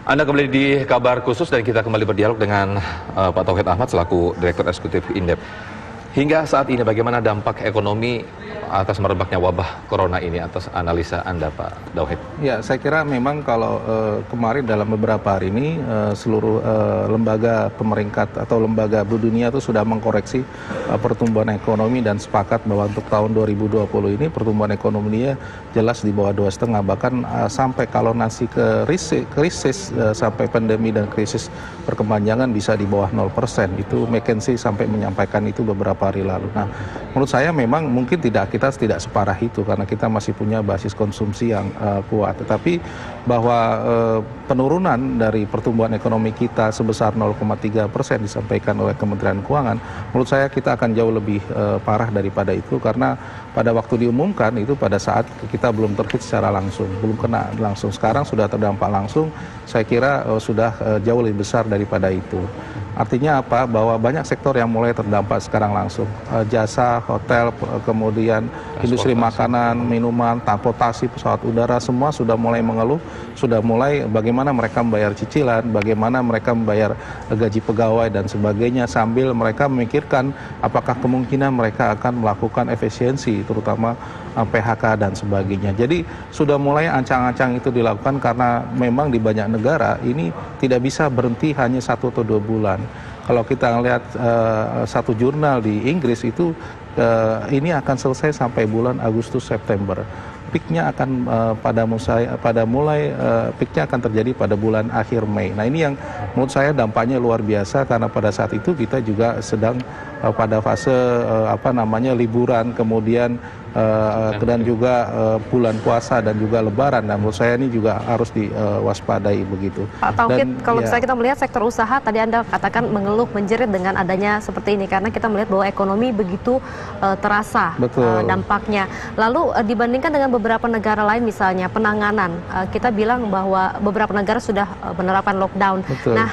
Anda kembali di Kabar Khusus dan kita kembali berdialog dengan Pak Tauhid Ahmad selaku Direktur Eksekutif Indef. Hingga saat ini bagaimana dampak ekonomi atas merebaknya wabah corona ini atas analisa Anda, Pak Tauhid? Ya, saya kira memang kalau kemarin dalam beberapa hari ini seluruh lembaga pemeringkat atau lembaga dunia itu sudah mengkoreksi pertumbuhan ekonomi dan sepakat bahwa untuk tahun 2020 ini pertumbuhan ekonominya jelas di bawah 2,5, bahkan sampai kalau nanti ke krisis sampai pandemi dan krisis berkepanjangan bisa di bawah 0%. Itu McKinsey sampai menyampaikan itu beberapa hari lalu. Nah, menurut saya memang mungkin kita tidak separah itu karena kita masih punya basis konsumsi yang kuat. Tetapi bahwa penurunan dari pertumbuhan ekonomi kita sebesar 0,3% disampaikan oleh Kementerian Keuangan, menurut saya kita akan jauh lebih parah daripada itu karena pada waktu diumumkan itu pada saat kita belum terhit secara langsung, belum kena langsung. Sekarang sudah terdampak langsung, saya kira sudah jauh lebih besar daripada itu. Artinya apa? Bahwa banyak sektor yang mulai terdampak sekarang langsung. Jasa, hotel, kemudian industri makanan, minuman, transportasi, pesawat udara, semua sudah mulai mengeluh, sudah mulai bagaimana mereka membayar cicilan, bagaimana mereka membayar gaji pegawai dan sebagainya, sambil mereka memikirkan apakah kemungkinan mereka akan melakukan efisiensi, terutama PHK dan sebagainya. Jadi sudah mulai ancang-ancang itu dilakukan karena memang di banyak negara ini tidak bisa berhenti hanya 1 atau 2 bulan. Kalau kita lihat satu jurnal di Inggris itu ini akan selesai sampai bulan Agustus September. Peaknya akan peaknya akan terjadi pada bulan akhir Mei. Nah, ini yang menurut saya dampaknya luar biasa karena pada saat itu kita juga sedang pada fase liburan, kemudian dan juga bulan puasa dan juga lebaran. Dan menurut saya ini juga harus diwaspadai begitu. Pak Tauhid, kalau misalnya kita melihat sektor usaha, tadi Anda katakan mengeluh menjerit dengan adanya seperti ini karena kita melihat bahwa ekonomi begitu terasa dampaknya. Lalu dibandingkan dengan beberapa negara lain misalnya penanganan, kita bilang bahwa beberapa negara sudah menerapkan lockdown. Betul. Nah,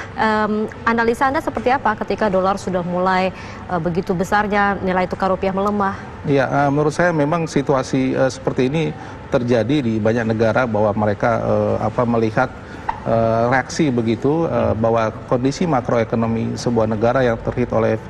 analisa Anda seperti apa ketika dolar sudah mulai begitu besarnya, nilai tukar rupiah melemah? Ya, menurut saya memang situasi seperti ini terjadi di banyak negara bahwa mereka melihat reaksi begitu bahwa kondisi makroekonomi sebuah negara yang terhit oleh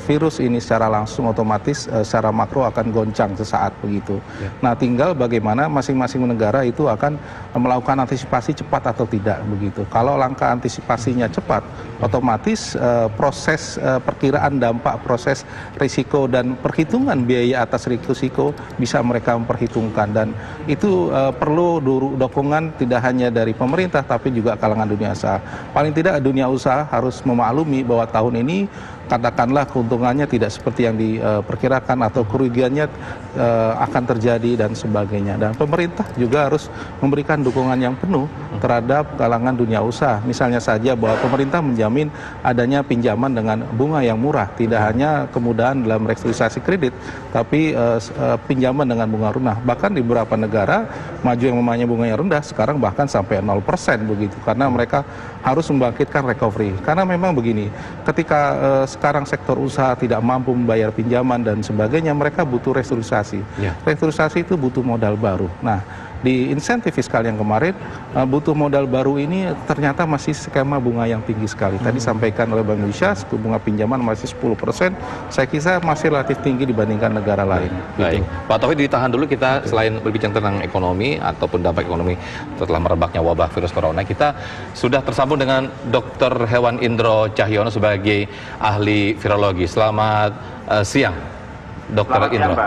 virus ini secara langsung otomatis secara makro akan goncang sesaat begitu. Ya. Nah, tinggal bagaimana masing-masing negara itu akan melakukan antisipasi cepat atau tidak begitu. Kalau langkah antisipasinya cepat, otomatis proses perkiraan dampak, proses risiko dan perhitungan biaya atas risiko bisa mereka memperhitungkan, dan itu perlu dukungan tidak hanya dari pemerintah tapi juga kalangan dunia usaha. Paling tidak dunia usaha harus memaklumi bahwa tahun ini katakanlah keuntungannya tidak seperti yang diperkirakan atau kerugiannya akan terjadi dan sebagainya. Dan pemerintah juga harus memberikan dukungan yang penuh terhadap kalangan dunia usaha. Misalnya saja bahwa pemerintah menjamin adanya pinjaman dengan bunga yang murah, tidak hanya kemudahan dalam restrukturisasi kredit, tapi pinjaman dengan bunga rendah. Bahkan di beberapa negara maju yang mempunyai bunga yang rendah sekarang bahkan sampai 0% begitu, karena mereka harus membangkitkan recovery. Karena memang begini, ketika sekarang sektor usaha tidak mampu membayar pinjaman dan sebagainya, mereka butuh restrukturisasi. Ya. Restrukturisasi itu butuh modal baru. Nah, di insentif fiskal yang kemarin butuh modal baru ini ternyata masih skema bunga yang tinggi sekali. Tadi sampaikan oleh Bank Indonesia, suku bunga pinjaman masih 10%. Saya kira masih relatif tinggi dibandingkan negara lain. Baik, Pak Tauhid ditahan dulu, kita selain berbicara tentang ekonomi ataupun dampak ekonomi setelah merebaknya wabah virus corona, kita sudah tersambung dengan Dr. Hewan Indro Cahyono sebagai ahli virologi. Selamat siang, Dr. Indro.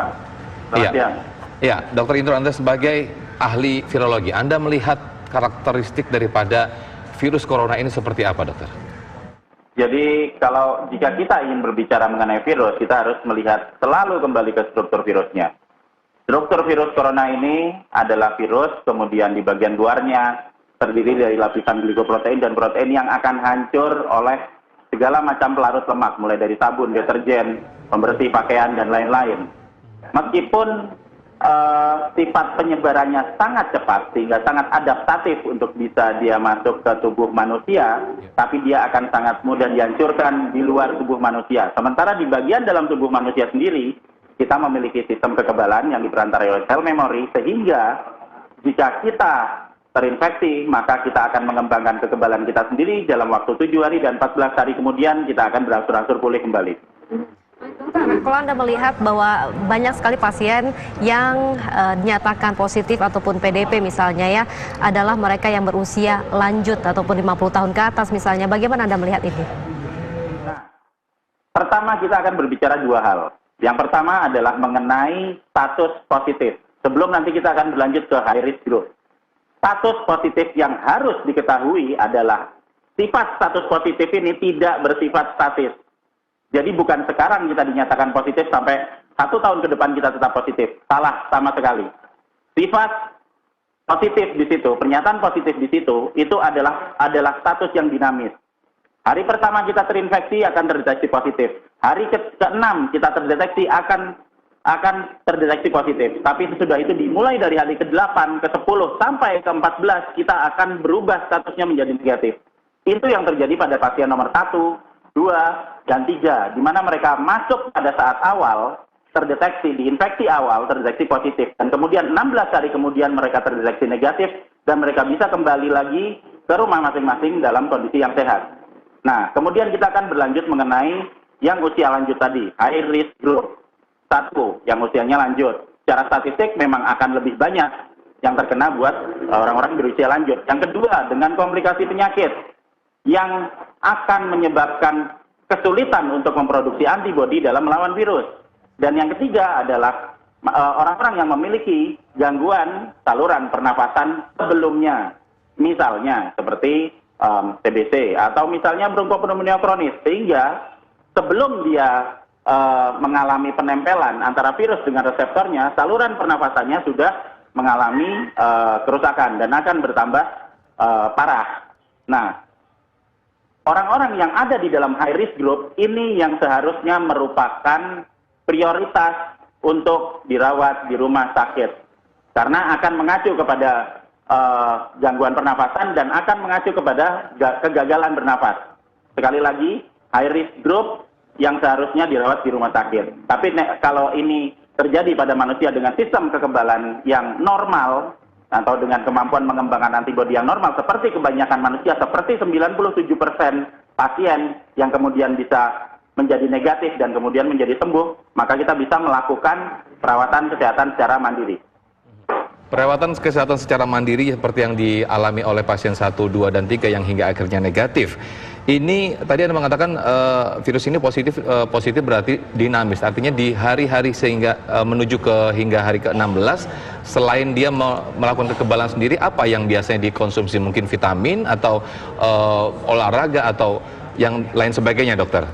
Iya, Dr. Indro, Anda sebagai ahli virologi, Anda melihat karakteristik daripada virus corona ini seperti apa, dokter? Jadi jika kita ingin berbicara mengenai virus, kita harus melihat selalu kembali ke struktur virusnya. Struktur virus corona ini adalah virus, kemudian di bagian luarnya terdiri dari lapisan glikoprotein dan protein yang akan hancur oleh segala macam pelarut lemak, mulai dari sabun, deterjen, pembersih pakaian, dan lain-lain. Meskipun sifat penyebarannya sangat cepat sehingga sangat adaptatif untuk bisa dia masuk ke tubuh manusia, tapi dia akan sangat mudah dihancurkan di luar tubuh manusia. Sementara di bagian dalam tubuh manusia sendiri, kita memiliki sistem kekebalan yang diperantarai oleh sel memori, sehingga jika kita terinfeksi, maka kita akan mengembangkan kekebalan kita sendiri dalam waktu 7 hari dan 14 hari kemudian kita akan berangsur-angsur pulih kembali. Kalau Anda melihat bahwa banyak sekali pasien yang dinyatakan positif ataupun PDP misalnya ya, adalah mereka yang berusia lanjut ataupun 50 tahun ke atas misalnya, bagaimana Anda melihat ini? Nah, pertama kita akan berbicara dua hal. Yang pertama adalah mengenai status positif. Sebelum nanti kita akan berlanjut ke high risk group. Status positif yang harus diketahui adalah sifat status positif ini tidak bersifat statis. Jadi bukan sekarang kita dinyatakan positif sampai 1 tahun ke depan kita tetap positif. Salah sama sekali. Sifat positif di situ, pernyataan positif di situ, itu adalah status yang dinamis. Hari pertama kita terinfeksi akan terdeteksi positif. Hari ke-6 kita terdeteksi akan terdeteksi positif. Tapi sesudah itu dimulai dari hari ke-8, ke-10, sampai ke-14 kita akan berubah statusnya menjadi negatif. Itu yang terjadi pada pasien nomor 1, 2, dan 3, di mana mereka masuk pada saat awal, terdeteksi di infeksi awal, terdeteksi positif. Dan kemudian 16 hari kemudian mereka terdeteksi negatif, dan mereka bisa kembali lagi ke rumah masing-masing dalam kondisi yang sehat. Nah, kemudian kita akan berlanjut mengenai yang usia lanjut tadi, high risk group. 1, yang usianya lanjut. Secara statistik memang akan lebih banyak yang terkena buat orang-orang berusia lanjut. Yang kedua, dengan komplikasi penyakit yang akan menyebabkan kesulitan untuk memproduksi antibodi dalam melawan virus. Dan yang ketiga adalah orang-orang yang memiliki gangguan saluran pernafasan sebelumnya. Misalnya seperti TBC atau misalnya bronkopneumonia kronis. Sehingga sebelum dia mengalami penempelan antara virus dengan reseptornya, saluran pernafasannya sudah mengalami kerusakan dan akan bertambah parah. Nah, orang-orang yang ada di dalam high risk group ini yang seharusnya merupakan prioritas untuk dirawat di rumah sakit. Karena akan mengacu kepada gangguan pernafasan dan akan mengacu kepada kegagalan bernafas. Sekali lagi, high risk group yang seharusnya dirawat di rumah sakit. Tapi kalau ini terjadi pada manusia dengan sistem kekebalan yang normal, atau dengan kemampuan mengembangkan antibodi yang normal, seperti kebanyakan manusia, seperti 97% pasien yang kemudian bisa menjadi negatif dan kemudian menjadi sembuh, maka kita bisa melakukan perawatan kesehatan secara mandiri. Perawatan kesehatan secara mandiri seperti yang dialami oleh pasien 1, 2, dan 3 yang hingga akhirnya negatif. Ini tadi Anda mengatakan virus ini positif berarti dinamis. Artinya di hari-hari sehingga menuju ke hingga hari ke-16, selain dia melakukan kekebalan sendiri, apa yang biasanya dikonsumsi? Mungkin vitamin atau olahraga atau yang lain sebagainya, dokter?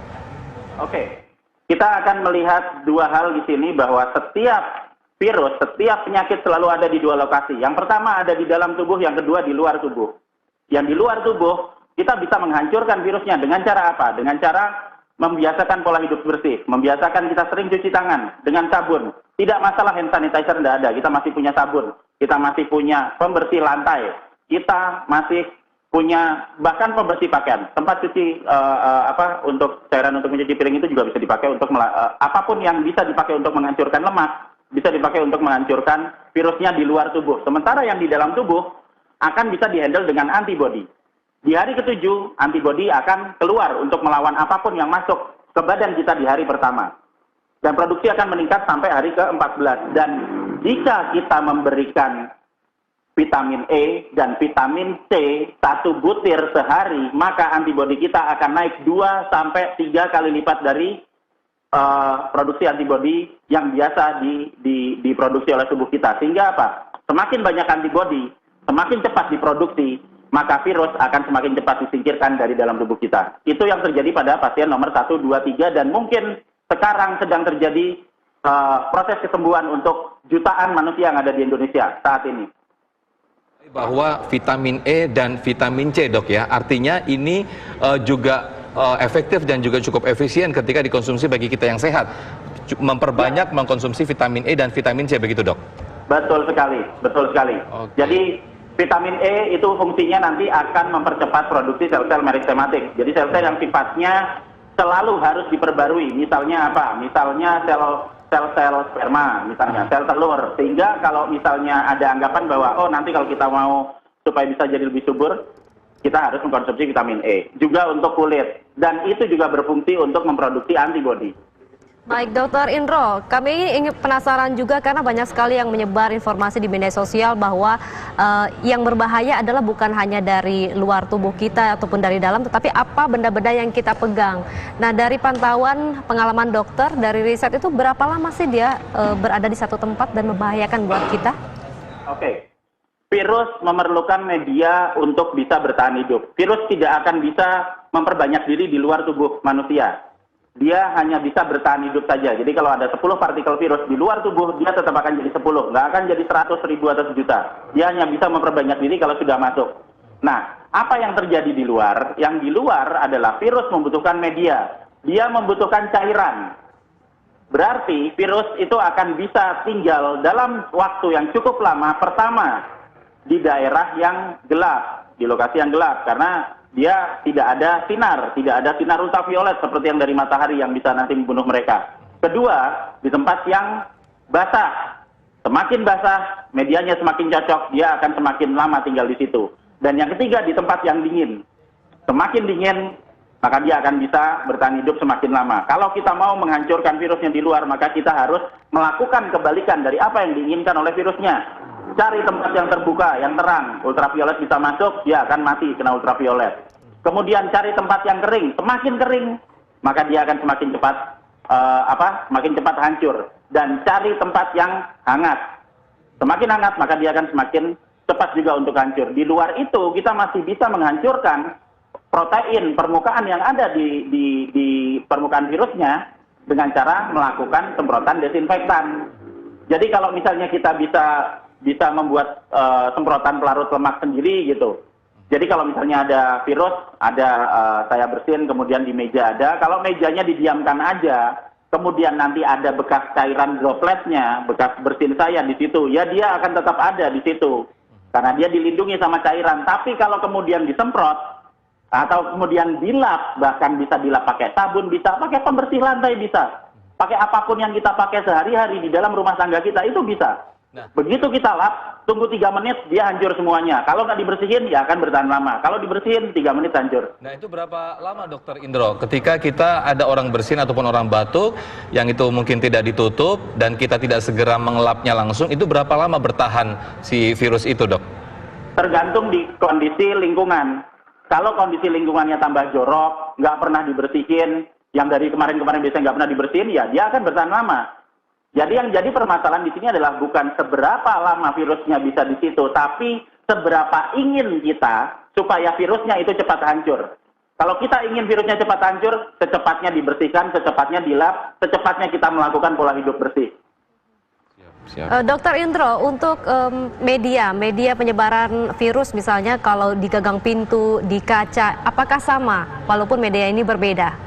Oke. Kita akan melihat dua hal di sini, bahwa setiap virus, setiap penyakit selalu ada di dua lokasi. Yang pertama ada di dalam tubuh, yang kedua di luar tubuh. Yang di luar tubuh, kita bisa menghancurkan virusnya dengan cara apa? Dengan cara membiasakan pola hidup bersih, membiasakan kita sering cuci tangan dengan sabun. Tidak masalah hand sanitizer tidak ada, kita masih punya sabun, kita masih punya pembersih lantai, kita masih punya bahkan pembersih pakaian. Tempat cuci untuk cairan untuk mencuci piring itu juga bisa dipakai untuk apapun yang bisa dipakai untuk menghancurkan lemak, bisa dipakai untuk menghancurkan virusnya di luar tubuh. Sementara yang di dalam tubuh akan bisa dihandle dengan antibodi. Di hari ke-7, antibodi akan keluar untuk melawan apapun yang masuk ke badan kita di hari pertama. Dan produksi akan meningkat sampai hari ke-14. Dan jika kita memberikan vitamin E dan vitamin C 1 butir sehari, maka antibodi kita akan naik 2-3 kali lipat dari produksi antibodi yang biasa diproduksi oleh tubuh kita. Sehingga apa? Semakin banyak antibodi, semakin cepat diproduksi, maka virus akan semakin cepat disingkirkan dari dalam tubuh kita. Itu yang terjadi pada pasien nomor 1, 2, 3, dan mungkin sekarang sedang terjadi proses kesembuhan untuk jutaan manusia yang ada di Indonesia saat ini. Bahwa vitamin E dan vitamin C, dok ya, artinya ini juga efektif dan juga cukup efisien ketika dikonsumsi bagi kita yang sehat. Memperbanyak mengkonsumsi vitamin E dan vitamin C, begitu dok? Betul sekali, betul sekali. Okay. Jadi vitamin E itu fungsinya nanti akan mempercepat produksi sel-sel meristematik. Jadi sel-sel yang sifatnya selalu harus diperbarui. Misalnya apa? Misalnya sel-sel sperma, misalnya sel telur. Sehingga kalau misalnya ada anggapan bahwa nanti kalau kita mau supaya bisa jadi lebih subur, kita harus mengkonsumsi vitamin E. Juga untuk kulit. Dan itu juga berfungsi untuk memproduksi antibodi. Baik, Dokter Indro, kami ingin penasaran juga karena banyak sekali yang menyebar informasi di media sosial bahwa yang berbahaya adalah bukan hanya dari luar tubuh kita ataupun dari dalam, tetapi apa benda-benda yang kita pegang. Nah, dari pantauan pengalaman dokter, dari riset itu berapa lama sih dia berada di satu tempat dan membahayakan buat kita? Oke. Virus memerlukan media untuk bisa bertahan hidup. Virus tidak akan bisa memperbanyak diri di luar tubuh manusia. Dia hanya bisa bertahan hidup saja. Jadi kalau ada 10 partikel virus di luar tubuh, dia tetap akan jadi 10. Nggak akan jadi 100, 1000, atau 1.000.000. Dia hanya bisa memperbanyak diri kalau sudah masuk. Nah, apa yang terjadi di luar? Yang di luar adalah virus membutuhkan media. Dia membutuhkan cairan. Berarti virus itu akan bisa tinggal dalam waktu yang cukup lama. Pertama, di daerah yang gelap, di lokasi yang gelap. Karena dia tidak ada sinar ultraviolet seperti yang dari matahari yang bisa nanti membunuh mereka. Kedua, di tempat yang basah. Semakin basah, medianya semakin cocok, dia akan semakin lama tinggal di situ. Dan yang ketiga, di tempat yang dingin. Semakin dingin, maka dia akan bisa bertahan hidup semakin lama. Kalau kita mau menghancurkan virusnya di luar, maka kita harus melakukan kebalikan dari apa yang diinginkan oleh virusnya. Cari tempat yang terbuka, yang terang. Ultraviolet bisa masuk, dia akan mati kena ultraviolet. Kemudian cari tempat yang kering. Semakin kering, maka dia akan semakin cepat semakin cepat hancur. Dan cari tempat yang hangat. Semakin hangat, maka dia akan semakin cepat juga untuk hancur. Di luar itu, kita masih bisa menghancurkan protein permukaan yang ada di permukaan virusnya dengan cara melakukan semprotan desinfektan. Jadi kalau misalnya kita bisa membuat semprotan pelarut lemak sendiri gitu. Jadi kalau misalnya ada virus, saya bersihin, kemudian di meja ada. Kalau mejanya didiamkan aja, kemudian nanti ada bekas cairan dropletnya, bekas bersin saya di situ, ya dia akan tetap ada di situ. Karena dia dilindungi sama cairan. Tapi kalau kemudian disemprot, atau kemudian dilap, bahkan bisa dilap pakai sabun, bisa pakai pembersih lantai, bisa. Pakai apapun yang kita pakai sehari-hari di dalam rumah tangga kita, itu bisa. Nah, begitu kita lap, tunggu 3 menit, dia hancur semuanya. Kalau nggak dibersihin, ya akan bertahan lama. Kalau dibersihin, 3 menit hancur. Nah, itu berapa lama, Dokter Indro? Ketika kita ada orang bersin ataupun orang batuk, yang itu mungkin tidak ditutup, dan kita tidak segera mengelapnya langsung, itu berapa lama bertahan si virus itu, Dok? Tergantung di kondisi lingkungan. Kalau kondisi lingkungannya tambah jorok, nggak pernah dibersihin, yang dari kemarin-kemarin biasanya nggak pernah dibersihin, ya dia akan bertahan lama. Jadi yang jadi permasalahan di sini adalah bukan seberapa lama virusnya bisa di situ, tapi seberapa ingin kita supaya virusnya itu cepat hancur. Kalau kita ingin virusnya cepat hancur, secepatnya dibersihkan, secepatnya dilap, secepatnya kita melakukan pola hidup bersih. Dokter Indro, untuk media penyebaran virus misalnya kalau di gagang pintu, di kaca, apakah sama walaupun media ini berbeda?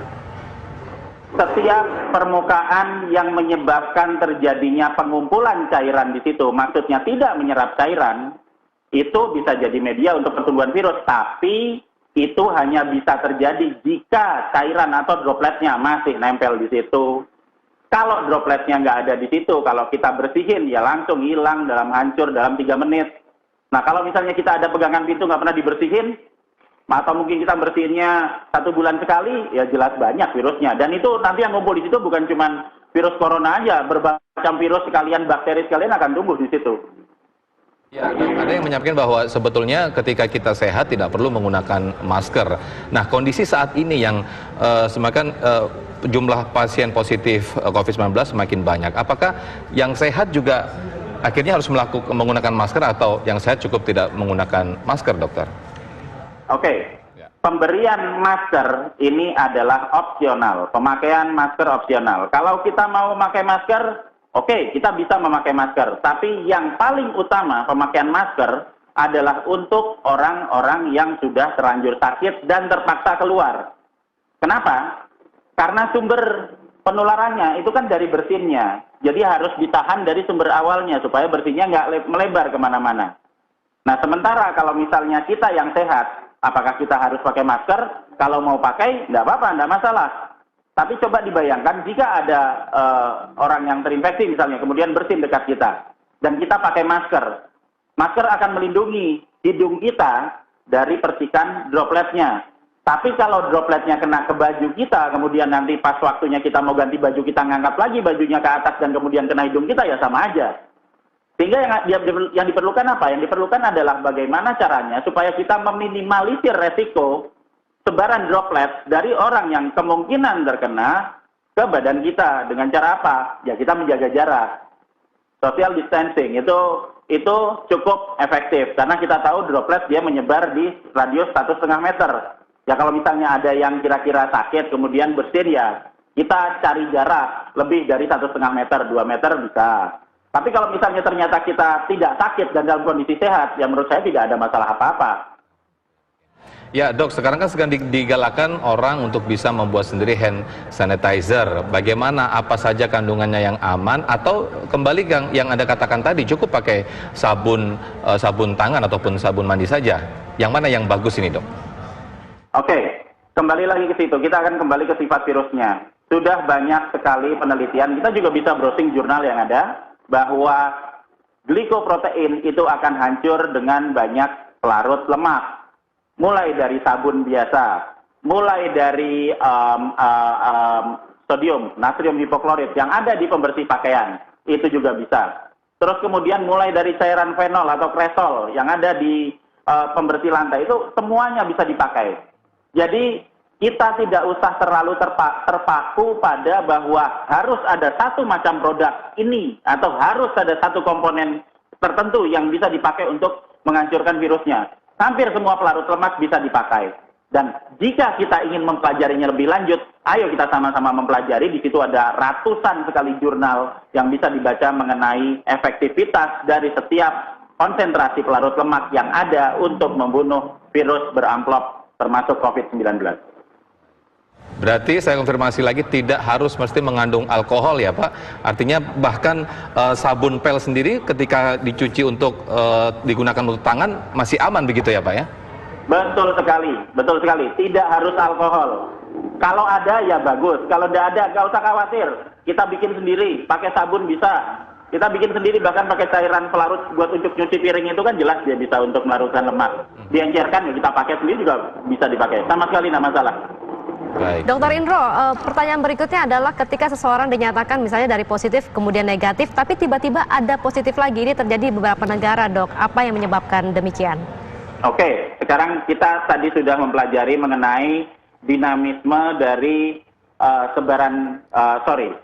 Setiap permukaan yang menyebabkan terjadinya pengumpulan cairan di situ, maksudnya tidak menyerap cairan, itu bisa jadi media untuk pertumbuhan virus. Tapi itu hanya bisa terjadi jika cairan atau dropletnya masih nempel di situ. Kalau dropletnya nggak ada di situ, kalau kita bersihin, ya langsung hilang, hancur dalam 3 menit. Nah, kalau misalnya kita ada pegangan pintu nggak pernah dibersihin, atau mungkin kita bersihinnya 1 bulan sekali, ya jelas banyak virusnya. Dan itu nanti yang ngumpul di situ bukan cuma virus corona aja, berbagai macam virus sekalian, bakteri sekalian akan tumbuh di situ. Ya, dan ada yang menyampaikan bahwa sebetulnya ketika kita sehat tidak perlu menggunakan masker. Nah, kondisi saat ini yang semakin jumlah pasien positif COVID-19 semakin banyak. Apakah yang sehat juga akhirnya harus menggunakan masker atau yang sehat cukup tidak menggunakan masker, dokter? Oke, pemberian masker ini adalah opsional. Pemakaian masker opsional. Kalau kita mau memakai masker, oke, kita bisa memakai masker. Tapi yang paling utama pemakaian masker adalah untuk orang-orang yang sudah terlanjur sakit dan terpaksa keluar. Kenapa? Karena sumber penularannya itu kan dari bersinnya. Jadi harus ditahan dari sumber awalnya supaya bersinnya nggak melebar kemana-mana. Nah, sementara kalau misalnya kita yang sehat, apakah kita harus pakai masker? Kalau mau pakai, nggak apa-apa, nggak masalah. Tapi coba dibayangkan jika ada orang yang terinfeksi misalnya, kemudian bersin dekat kita, dan kita pakai masker. Masker akan melindungi, hidung kita dari percikan dropletnya. Tapi kalau dropletnya kena ke baju kita, kemudian nanti pas waktunya kita mau ganti baju, kita ngangkat lagi bajunya ke atas dan kemudian kena hidung kita, ya sama aja. Sehingga yang diperlukan apa? Yang diperlukan adalah bagaimana caranya supaya kita meminimalisir resiko sebaran droplet dari orang yang kemungkinan terkena ke badan kita. Dengan cara apa? Ya kita menjaga jarak. Social distancing itu cukup efektif karena kita tahu droplet dia menyebar di radius 1,5 meter. Ya kalau misalnya ada yang kira-kira sakit kemudian bersin, ya kita cari jarak lebih dari 1,5 meter, 2 meter bisa. Tapi kalau misalnya ternyata kita tidak sakit dan dalam kondisi sehat, ya menurut saya tidak ada masalah apa-apa. Ya dok, sekarang kan sedang digalakan orang untuk bisa membuat sendiri hand sanitizer. Bagaimana, apa saja kandungannya yang aman, atau kembali yang Anda katakan tadi, cukup pakai sabun tangan ataupun sabun mandi saja? Yang mana yang bagus ini dok? Oke, kembali lagi ke situ. Kita akan kembali ke sifat virusnya. Sudah banyak sekali penelitian, kita juga bisa browsing jurnal yang ada, bahwa glikoprotein itu akan hancur dengan banyak pelarut lemak. Mulai dari sabun biasa, mulai dari sodium, natrium hipoklorit yang ada di pembersih pakaian, itu juga bisa. Terus kemudian mulai dari cairan fenol atau kresol yang ada di pembersih lantai, itu semuanya bisa dipakai. Jadi kita tidak usah terlalu terpaku pada bahwa harus ada satu macam produk ini atau harus ada satu komponen tertentu yang bisa dipakai untuk menghancurkan virusnya. Hampir semua pelarut lemak bisa dipakai. Dan jika kita ingin mempelajarinya lebih lanjut, ayo kita sama-sama mempelajari. Di situ ada ratusan sekali jurnal yang bisa dibaca mengenai efektivitas dari setiap konsentrasi pelarut lemak yang ada untuk membunuh virus beramplop termasuk COVID-19. Berarti saya konfirmasi lagi, tidak harus mesti mengandung alkohol ya Pak? Artinya bahkan sabun pel sendiri ketika dicuci untuk digunakan untuk tangan masih aman begitu ya Pak ya? Betul sekali, betul sekali. Tidak harus alkohol. Kalau ada ya bagus, kalau tidak ada nggak usah khawatir. Kita bikin sendiri, pakai sabun bisa. Kita bikin sendiri, bahkan pakai cairan pelarut buat untuk nyuci piring itu kan jelas dia bisa untuk melarutkan lemak. Diencerkan ya kita pakai sendiri juga bisa dipakai. Sama sekali tidak masalah. Baik. Dokter Indro, pertanyaan berikutnya adalah ketika seseorang dinyatakan misalnya dari positif kemudian negatif, tapi tiba-tiba ada positif lagi. Ini terjadi di beberapa negara, dok. Apa yang menyebabkan demikian? Oke, sekarang kita tadi sudah mempelajari mengenai dinamisme dari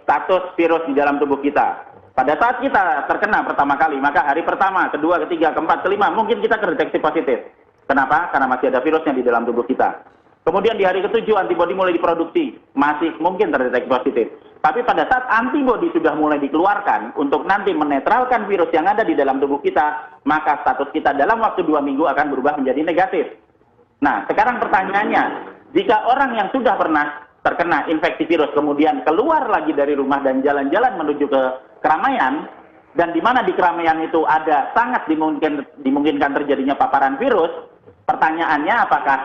status virus di dalam tubuh kita. Pada saat kita terkena pertama kali, maka hari pertama, kedua, ketiga, keempat, kelima, mungkin kita terdeteksi positif. Kenapa? Karena masih ada virusnya di dalam tubuh kita. Kemudian di hari ketujuh, antibodi mulai diproduksi. Masih mungkin terdeteksi positif. Tapi pada saat antibodi sudah mulai dikeluarkan untuk nanti menetralkan virus yang ada di dalam tubuh kita, maka status kita dalam waktu 2 minggu akan berubah menjadi negatif. Nah, sekarang pertanyaannya, jika orang yang sudah pernah terkena infeksi virus kemudian keluar lagi dari rumah dan jalan-jalan menuju ke keramaian, dan di mana di keramaian itu ada sangat dimungkinkan terjadinya paparan virus, pertanyaannya apakah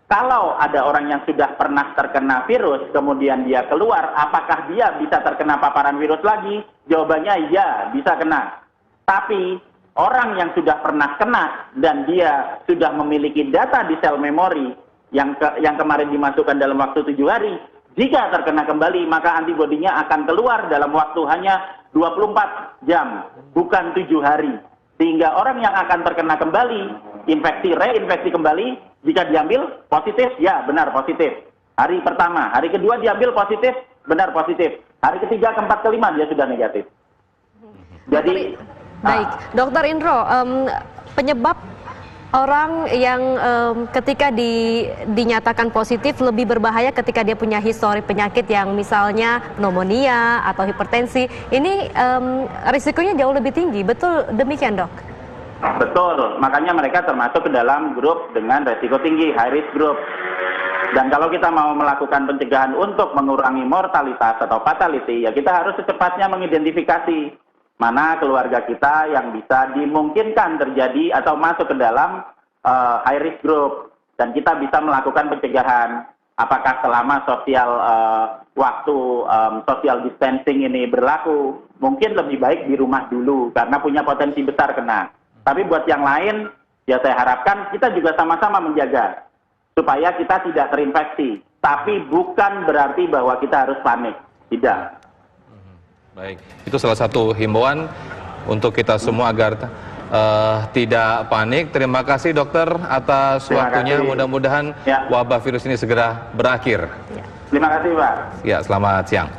kalau ada orang yang sudah pernah terkena virus kemudian dia keluar, apakah dia bisa terkena paparan virus lagi? Jawabannya ya, bisa kena. Tapi orang yang sudah pernah kena dan dia sudah memiliki data di sel memori yang kemarin dimasukkan dalam waktu 7 hari, jika terkena kembali maka antibodinya akan keluar dalam waktu hanya 24 jam, bukan 7 hari. Sehingga orang yang akan terkena kembali, reinfeksi kembali, jika diambil positif, ya benar positif. Hari pertama, hari kedua diambil positif, benar positif. Hari ketiga, keempat, kelima dia sudah negatif. Jadi, baik, Dokter Indro, penyebab orang yang ketika dinyatakan positif lebih berbahaya ketika dia punya histori penyakit yang misalnya pneumonia atau hipertensi, ini risikonya jauh lebih tinggi, betul demikian dok? Betul, makanya mereka termasuk ke dalam grup dengan risiko tinggi, high risk group. Dan kalau kita mau melakukan pencegahan untuk mengurangi mortalitas atau fatality, ya kita harus secepatnya mengidentifikasi mana keluarga kita yang bisa dimungkinkan terjadi atau masuk ke dalam high risk group, dan kita bisa melakukan pencegahan. Apakah selama social distancing ini berlaku, mungkin lebih baik di rumah dulu karena punya potensi besar kena. Tapi buat yang lain Ya saya harapkan kita juga sama-sama menjaga supaya kita tidak terinfeksi. Tapi bukan berarti bahwa kita harus panik. Tidak. Baik, itu salah satu himbauan untuk kita semua agar tidak panik. Terima kasih dokter atas waktunya. Mudah-mudahan wabah virus ini segera berakhir. Terima kasih Pak. Ya, selamat siang.